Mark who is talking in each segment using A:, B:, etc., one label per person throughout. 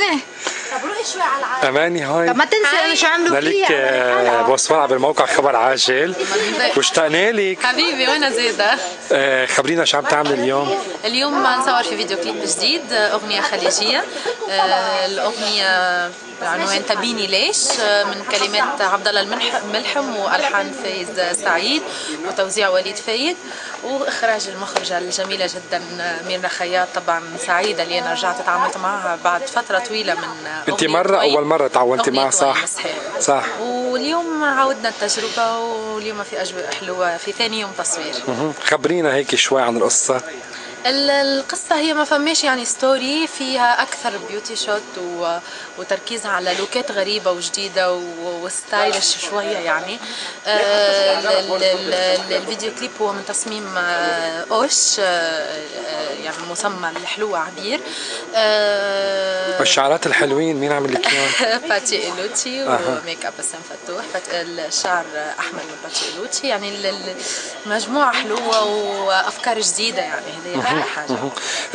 A: طب روقي شوي على العالم.
B: اماني هاي.
A: طب ما تنسي شو عملوا
B: لك بوصفة بالموقع خبر عاجل واشتقنا لك
C: حبيبي. وانا زيدة.
B: خبرينا شو عم تعمل اليوم؟
C: اليوم نصور في فيديو كليب جديد، اغنية خليجية. الاغنية بعنوان تبيني ليش، من كلمات عبد الله الملحم والحان فايز سعيد وتوزيع وليد فايد واخراج المخرجة الجميلة جدا ميرنا خياط. طبعا سعيدة اللي انا رجعت تعاملت معها بعد فترة طويلة من
B: انت اول مرة تعاونتي معها صح؟ صح.
C: واليوم عاودنا التجربة، واليوم في اجواء حلوة في ثاني يوم تصوير.
B: خبرينا هيك شوي عن القصة.
C: القصة هي ما فماش يعني ستوري، فيها أكثر بيوتي شوت وتركيز على لوكات غريبة وجديدة وستايلش شوية يعني. الفيديو كليب هو من تصميم أوش، يعني المسمى الحلوة عبير.
B: الشعرات الحلوين مين عمل لك اياهم؟
C: باتشي إيلوتشي وميك اب بسام فتوح. الشعر أحمد من باتشي إيلوتشي. يعني المجموعة حلوة وأفكار جديدة يعني. هذه حاجة.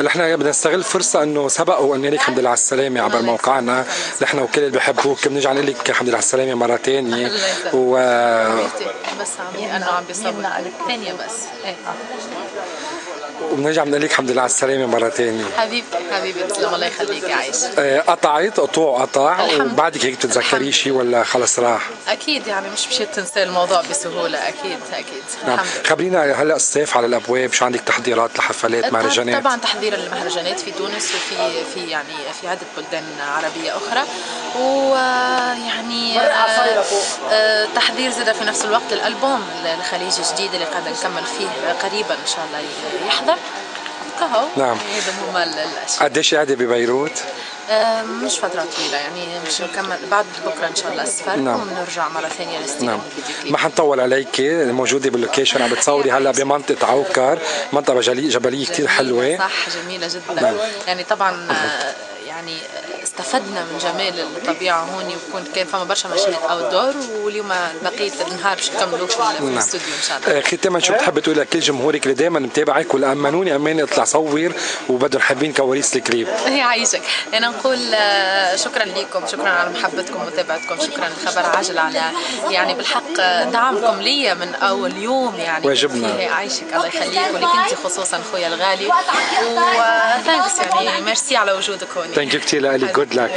B: نحن بدنا نستغل الفرصة انه سبق وقلنا لك الحمد لله على السلامة عبر موقعنا، نحن وكل اللي بحبوك بنرجع نقول لك الحمد لله على السلامة مرة ثانية.
C: بس انه عم بيصور ثانية بس.
B: وبنرجع بنقول لك الحمد لله على السلامة مرة ثانية.
C: حبيبي تسلم الله يخليك عايش.
B: قطعت قطع وبعدك هيك بتتذكري شيء ولا خلص راح؟
C: اكيد يعني مش مشيت تنسى الموضوع بسهولة. اكيد
B: نعم. خبرينا هلا الصيف على الابواب، شو عندك تحضيرات لحفلات مهرجانات؟
C: طبعا تحضير المهرجانات في تونس وفي يعني في عدة بلدان عربية اخرى، ويعني تحضير زاد في نفس الوقت الالبوم الخليجي الجديد اللي قاعد نكمل فيه قريبا ان شاء الله يحضر.
B: نعم.
C: هذا هما الاشياء.
B: قديش قاعدة ببيروت؟
C: مش فترة طويلة يعني، مش نكمل بعد بكرة إن شاء الله السفر. نعم. ونرجع مرة ثانية نستلم.
B: نعم. ما حنطول عليك، موجودة باللوكيشن عم بتصوري هلا بمنطقة عوكر، منطقة جبلية كثير حلوة.
C: صح جميلة جدا. نعم. يعني طبعا يعني استفدنا من جمال الطبيعة هون، وكون كان فما برشا مشاهد اوت دور، واليوم بقية النهار باش نكملوا في الاستوديو ان شاء الله.
B: ختاما شو بتحب تقول لكل جمهورك اللي دائما متابعك واللي امنوني اماني اطلع صور وبدهم حابين كواليس الكليب؟
C: يعيشك. انا نقول شكرا لكم، شكرا على محبتكم ومتابعتكم، شكرا لخبر عاجل على يعني بالحق دعمكم لي من اول يوم يعني.
B: واجبنا.
C: يعيشك الله يخليك، ولك انت خصوصا خويا الغالي، وثانكس يعني ميرسي على وجودك هون.
B: ثانك يو كثير لك. جود لك.